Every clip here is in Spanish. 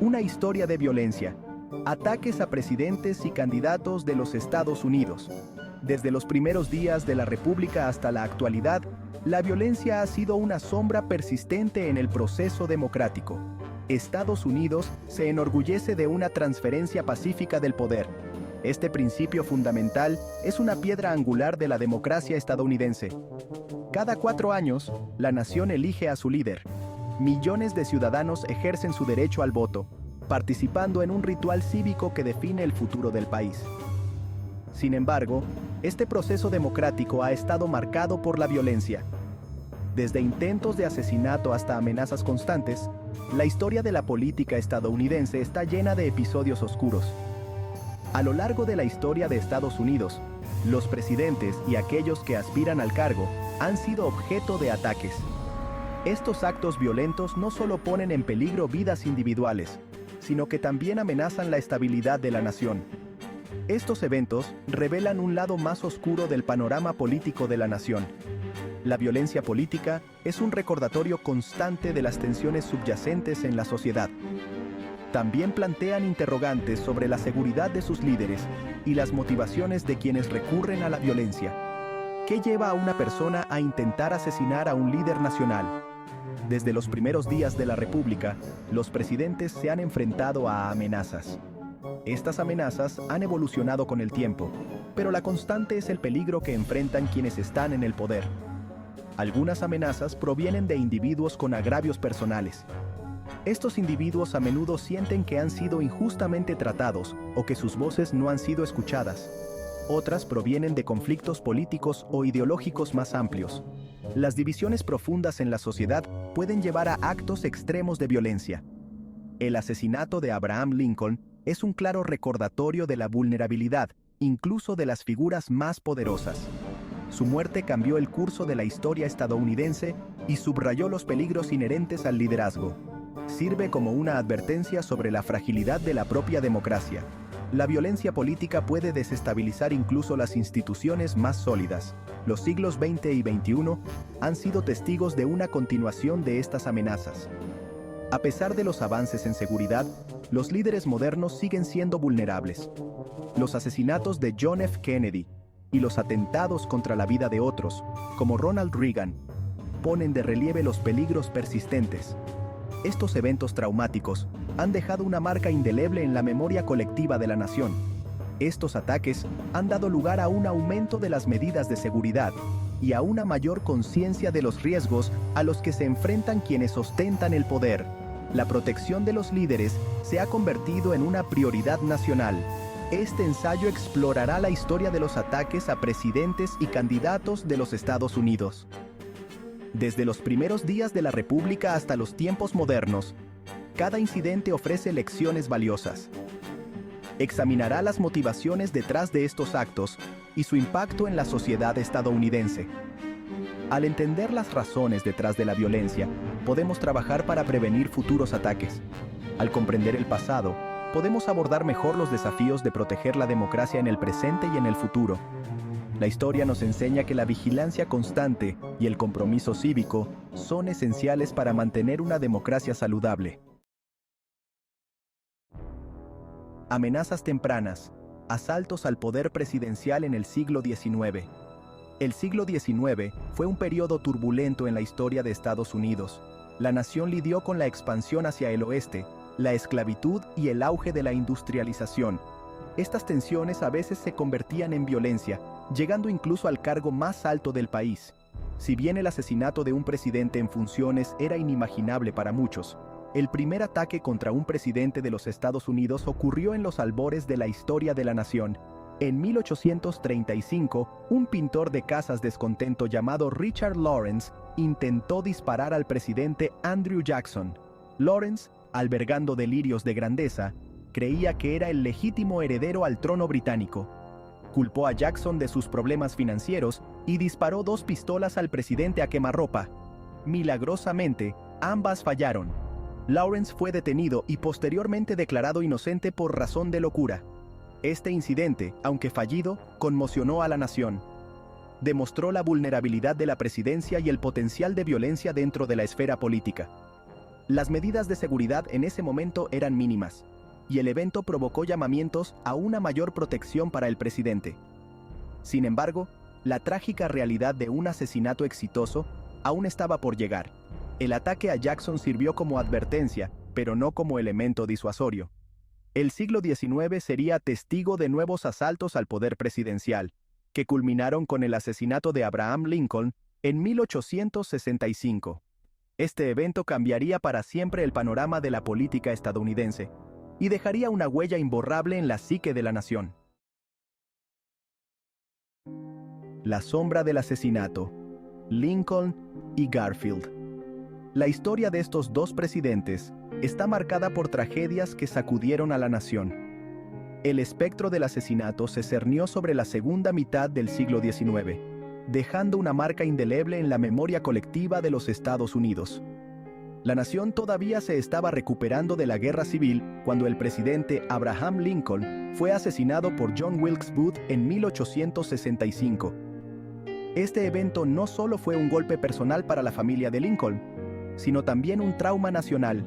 Una historia de violencia. Ataques a presidentes y candidatos de los Estados Unidos. Desde los primeros días de la República hasta la actualidad, la violencia ha sido una sombra persistente en el proceso democrático. Estados Unidos se enorgullece de una transferencia pacífica del poder. Este principio fundamental es una piedra angular de la democracia estadounidense. Cada 4 años, la nación elige a su líder. Millones de ciudadanos ejercen su derecho al voto, participando en un ritual cívico que define el futuro del país. Sin embargo, este proceso democrático ha estado marcado por la violencia. Desde intentos de asesinato hasta amenazas constantes, la historia de la política estadounidense está llena de episodios oscuros. A lo largo de la historia de Estados Unidos, los presidentes y aquellos que aspiran al cargo han sido objeto de ataques. Estos actos violentos no solo ponen en peligro vidas individuales, sino que también amenazan la estabilidad de la nación. Estos eventos revelan un lado más oscuro del panorama político de la nación. La violencia política es un recordatorio constante de las tensiones subyacentes en la sociedad. También plantean interrogantes sobre la seguridad de sus líderes y las motivaciones de quienes recurren a la violencia. ¿Qué lleva a una persona a intentar asesinar a un líder nacional? Desde los primeros días de la República, los presidentes se han enfrentado a amenazas. Estas amenazas han evolucionado con el tiempo, pero la constante es el peligro que enfrentan quienes están en el poder. Algunas amenazas provienen de individuos con agravios personales. Estos individuos a menudo sienten que han sido injustamente tratados o que sus voces no han sido escuchadas. Otras provienen de conflictos políticos o ideológicos más amplios. Las divisiones profundas en la sociedad pueden llevar a actos extremos de violencia. El asesinato de Abraham Lincoln es un claro recordatorio de la vulnerabilidad, incluso de las figuras más poderosas. Su muerte cambió el curso de la historia estadounidense y subrayó los peligros inherentes al liderazgo. Sirve como una advertencia sobre la fragilidad de la propia democracia. La violencia política puede desestabilizar incluso las instituciones más sólidas. Los siglos XX y XXI han sido testigos de una continuación de estas amenazas. A pesar de los avances en seguridad, los líderes modernos siguen siendo vulnerables. Los asesinatos de John F. Kennedy y los atentados contra la vida de otros, como Ronald Reagan, ponen de relieve los peligros persistentes. Estos eventos traumáticos han dejado una marca indeleble en la memoria colectiva de la nación. Estos ataques han dado lugar a un aumento de las medidas de seguridad y a una mayor conciencia de los riesgos a los que se enfrentan quienes ostentan el poder. La protección de los líderes se ha convertido en una prioridad nacional. Este ensayo explorará la historia de los ataques a presidentes y candidatos de los Estados Unidos. Desde los primeros días de la República hasta los tiempos modernos, cada incidente ofrece lecciones valiosas. Examinará las motivaciones detrás de estos actos y su impacto en la sociedad estadounidense. Al entender las razones detrás de la violencia, podemos trabajar para prevenir futuros ataques. Al comprender el pasado, podemos abordar mejor los desafíos de proteger la democracia en el presente y en el futuro. La historia nos enseña que la vigilancia constante y el compromiso cívico son esenciales para mantener una democracia saludable. Amenazas tempranas. Asaltos al poder presidencial en el siglo XIX. El siglo XIX fue un periodo turbulento en la historia de Estados Unidos. La nación lidió con la expansión hacia el oeste, la esclavitud y el auge de la industrialización. Estas tensiones a veces se convertían en violencia, llegando incluso al cargo más alto del país. Si bien el asesinato de un presidente en funciones era inimaginable para muchos, el primer ataque contra un presidente de los Estados Unidos ocurrió en los albores de la historia de la nación. En 1835, un pintor de casas descontento llamado Richard Lawrence intentó disparar al presidente Andrew Jackson. Lawrence, albergando delirios de grandeza, creía que era el legítimo heredero al trono británico. Culpó a Jackson de sus problemas financieros y disparó 2 pistolas al presidente a quemarropa. Milagrosamente, ambas fallaron. Lawrence fue detenido y posteriormente declarado inocente por razón de locura. Este incidente, aunque fallido, conmocionó a la nación. Demostró la vulnerabilidad de la presidencia y el potencial de violencia dentro de la esfera política. Las medidas de seguridad en ese momento eran mínimas, y el evento provocó llamamientos a una mayor protección para el presidente. Sin embargo, la trágica realidad de un asesinato exitoso aún estaba por llegar. El ataque a Jackson sirvió como advertencia, pero no como elemento disuasorio. El siglo XIX sería testigo de nuevos asaltos al poder presidencial, que culminaron con el asesinato de Abraham Lincoln en 1865. Este evento cambiaría para siempre el panorama de la política estadounidense y dejaría una huella imborrable en la psique de la nación. La sombra del asesinato, Lincoln y Garfield. La historia de estos dos presidentes está marcada por tragedias que sacudieron a la nación. El espectro del asesinato se cernió sobre la segunda mitad del siglo XIX, dejando una marca indeleble en la memoria colectiva de los Estados Unidos. La nación todavía se estaba recuperando de la guerra civil cuando el presidente Abraham Lincoln fue asesinado por John Wilkes Booth en 1865. Este evento no solo fue un golpe personal para la familia de Lincoln, sino también un trauma nacional.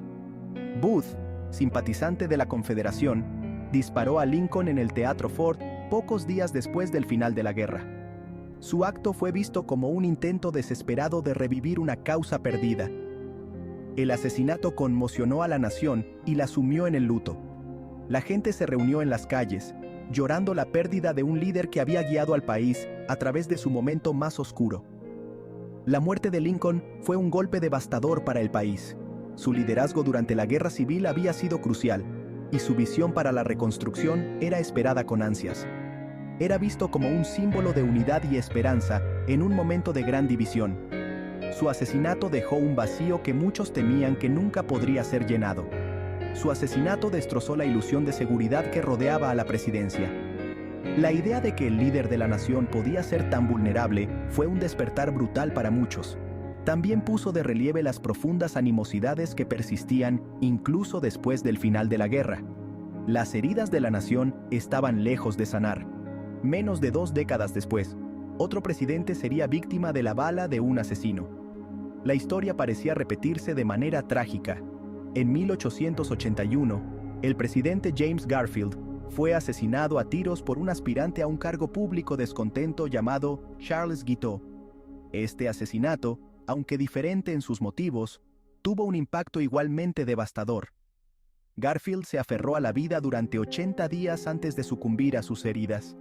Booth, simpatizante de la Confederación, disparó a Lincoln en el Teatro Ford pocos días después del final de la guerra. Su acto fue visto como un intento desesperado de revivir una causa perdida. El asesinato conmocionó a la nación y la sumió en el luto. La gente se reunió en las calles, llorando la pérdida de un líder que había guiado al país a través de su momento más oscuro. La muerte de Lincoln fue un golpe devastador para el país. Su liderazgo durante la guerra civil había sido crucial, y su visión para la reconstrucción era esperada con ansias. Era visto como un símbolo de unidad y esperanza en un momento de gran división. Su asesinato dejó un vacío que muchos temían que nunca podría ser llenado. Su asesinato destrozó la ilusión de seguridad que rodeaba a la presidencia. La idea de que el líder de la nación podía ser tan vulnerable fue un despertar brutal para muchos. También puso de relieve las profundas animosidades que persistían incluso después del final de la guerra. Las heridas de la nación estaban lejos de sanar. Menos de 2 décadas después, otro presidente sería víctima de la bala de un asesino. La historia parecía repetirse de manera trágica. En 1881, el presidente James Garfield fue asesinado a tiros por un aspirante a un cargo público descontento llamado Charles Guiteau. Este asesinato, aunque diferente en sus motivos, tuvo un impacto igualmente devastador. Garfield se aferró a la vida durante 80 días antes de sucumbir a sus heridas.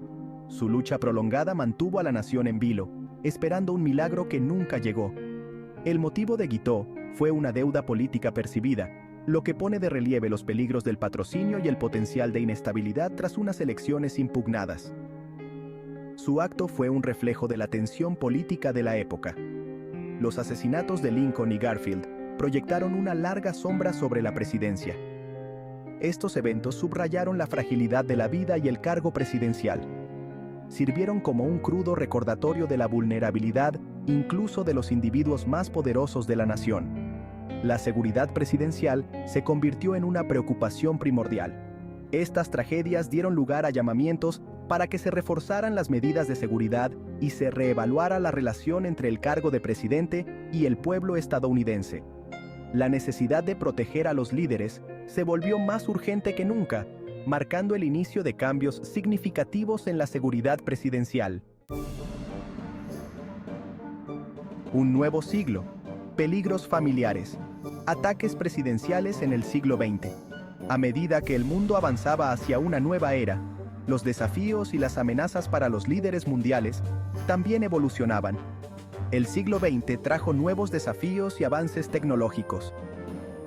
Su lucha prolongada mantuvo a la nación en vilo, esperando un milagro que nunca llegó. El motivo de Guiteau fue una deuda política percibida, lo que pone de relieve los peligros del patrocinio y el potencial de inestabilidad tras unas elecciones impugnadas. Su acto fue un reflejo de la tensión política de la época. Los asesinatos de Lincoln y Garfield proyectaron una larga sombra sobre la presidencia. Estos eventos subrayaron la fragilidad de la vida y el cargo presidencial. Sirvieron como un crudo recordatorio de la vulnerabilidad incluso de los individuos más poderosos de la nación. La seguridad presidencial se convirtió en una preocupación primordial. Estas tragedias dieron lugar a llamamientos para que se reforzaran las medidas de seguridad y se reevaluara la relación entre el cargo de presidente y el pueblo estadounidense. La necesidad de proteger a los líderes se volvió más urgente que nunca, marcando el inicio de cambios significativos en la seguridad presidencial. Un nuevo siglo. Peligros familiares. Ataques presidenciales en el siglo XX. A medida que el mundo avanzaba hacia una nueva era, los desafíos y las amenazas para los líderes mundiales también evolucionaban. El siglo XX trajo nuevos desafíos y avances tecnológicos.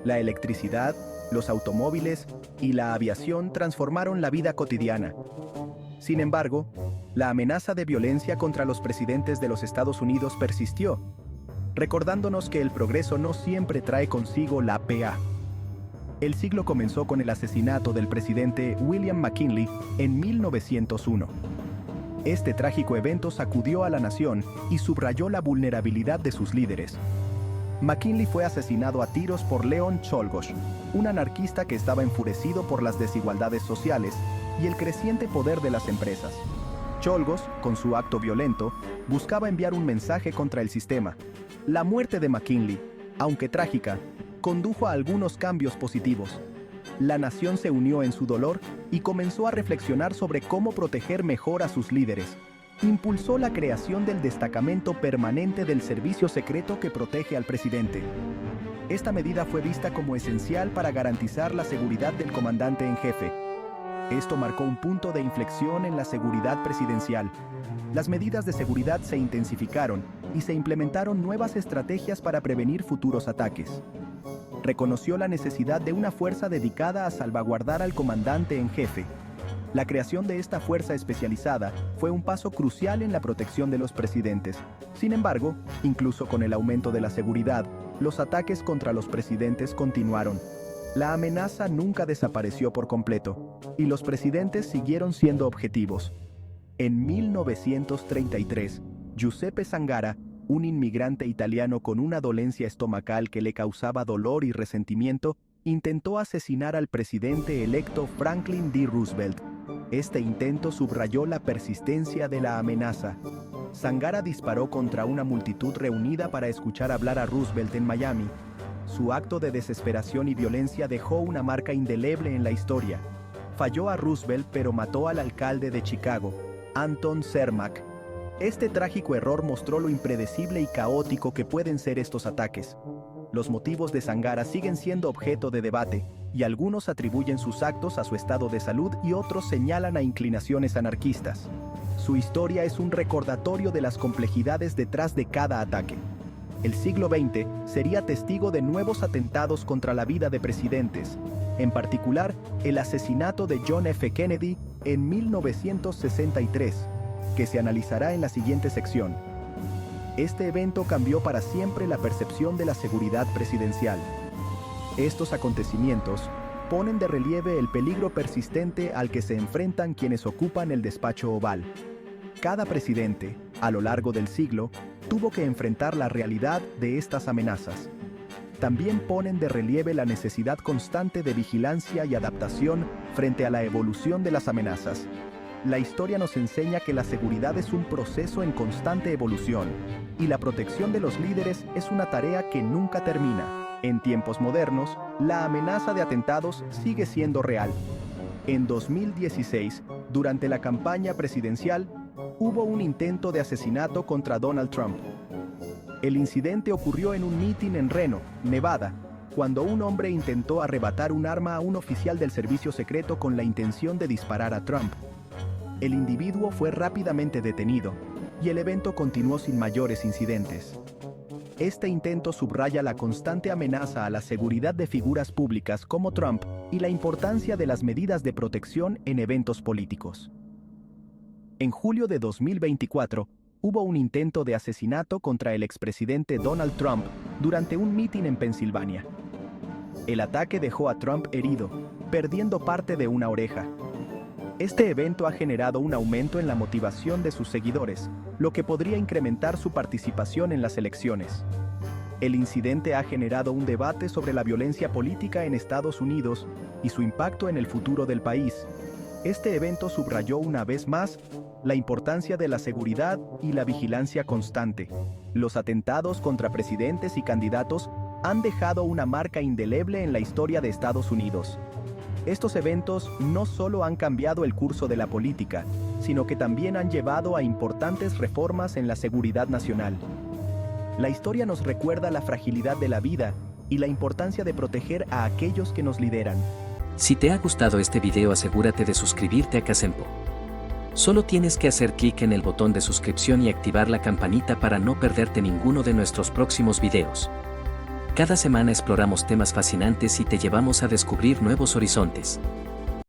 La electricidad, los automóviles y la aviación transformaron la vida cotidiana. Sin embargo, la amenaza de violencia contra los presidentes de los Estados Unidos persistió, recordándonos que el progreso no siempre trae consigo la paz. El siglo comenzó con el asesinato del presidente William McKinley en 1901. Este trágico evento sacudió a la nación y subrayó la vulnerabilidad de sus líderes. McKinley fue asesinado a tiros por Leon Czolgosz, un anarquista que estaba enfurecido por las desigualdades sociales y el creciente poder de las empresas. Czolgosz, con su acto violento, buscaba enviar un mensaje contra el sistema. La muerte de McKinley, aunque trágica, condujo a algunos cambios positivos. La nación se unió en su dolor y comenzó a reflexionar sobre cómo proteger mejor a sus líderes. Impulsó la creación del destacamento permanente del servicio secreto que protege al presidente. Esta medida fue vista como esencial para garantizar la seguridad del comandante en jefe. Esto marcó un punto de inflexión en la seguridad presidencial. Las medidas de seguridad se intensificaron y se implementaron nuevas estrategias para prevenir futuros ataques. Reconoció la necesidad de una fuerza dedicada a salvaguardar al comandante en jefe. La creación de esta fuerza especializada fue un paso crucial en la protección de los presidentes. Sin embargo, incluso con el aumento de la seguridad, los ataques contra los presidentes continuaron. La amenaza nunca desapareció por completo, y los presidentes siguieron siendo objetivos. En 1933, Giuseppe Zangara, un inmigrante italiano con una dolencia estomacal que le causaba dolor y resentimiento, intentó asesinar al presidente electo Franklin D. Roosevelt. Este intento subrayó la persistencia de la amenaza. Zangara disparó contra una multitud reunida para escuchar hablar a Roosevelt en Miami. Su acto de desesperación y violencia dejó una marca indeleble en la historia. Falló a Roosevelt, pero mató al alcalde de Chicago, Anton Cermak. Este trágico error mostró lo impredecible y caótico que pueden ser estos ataques. Los motivos de Zangara siguen siendo objeto de debate, y algunos atribuyen sus actos a su estado de salud y otros señalan a inclinaciones anarquistas. Su historia es un recordatorio de las complejidades detrás de cada ataque. El siglo XX sería testigo de nuevos atentados contra la vida de presidentes, en particular el asesinato de John F. Kennedy en 1963, que se analizará en la siguiente sección. Este evento cambió para siempre la percepción de la seguridad presidencial. Estos acontecimientos ponen de relieve el peligro persistente al que se enfrentan quienes ocupan el despacho oval. Cada presidente, a lo largo del siglo, tuvo que enfrentar la realidad de estas amenazas. También ponen de relieve la necesidad constante de vigilancia y adaptación frente a la evolución de las amenazas. La historia nos enseña que la seguridad es un proceso en constante evolución, y la protección de los líderes es una tarea que nunca termina. En tiempos modernos, la amenaza de atentados sigue siendo real. En 2016, durante la campaña presidencial, hubo un intento de asesinato contra Donald Trump. El incidente ocurrió en un mitin en Reno, Nevada, cuando un hombre intentó arrebatar un arma a un oficial del servicio secreto con la intención de disparar a Trump. El individuo fue rápidamente detenido, y el evento continuó sin mayores incidentes. Este intento subraya la constante amenaza a la seguridad de figuras públicas como Trump y la importancia de las medidas de protección en eventos políticos. En julio de 2024, hubo un intento de asesinato contra el expresidente Donald Trump durante un mitin en Pensilvania. El ataque dejó a Trump herido, perdiendo parte de una oreja. Este evento ha generado un aumento en la motivación de sus seguidores, lo que podría incrementar su participación en las elecciones. El incidente ha generado un debate sobre la violencia política en Estados Unidos y su impacto en el futuro del país. Este evento subrayó una vez más la importancia de la seguridad y la vigilancia constante. Los atentados contra presidentes y candidatos han dejado una marca indeleble en la historia de Estados Unidos. Estos eventos no solo han cambiado el curso de la política, sino que también han llevado a importantes reformas en la seguridad nacional. La historia nos recuerda la fragilidad de la vida y la importancia de proteger a aquellos que nos lideran. Si te ha gustado este video, asegúrate de suscribirte a Casempo. Solo tienes que hacer clic en el botón de suscripción y activar la campanita para no perderte ninguno de nuestros próximos videos. Cada semana exploramos temas fascinantes y te llevamos a descubrir nuevos horizontes.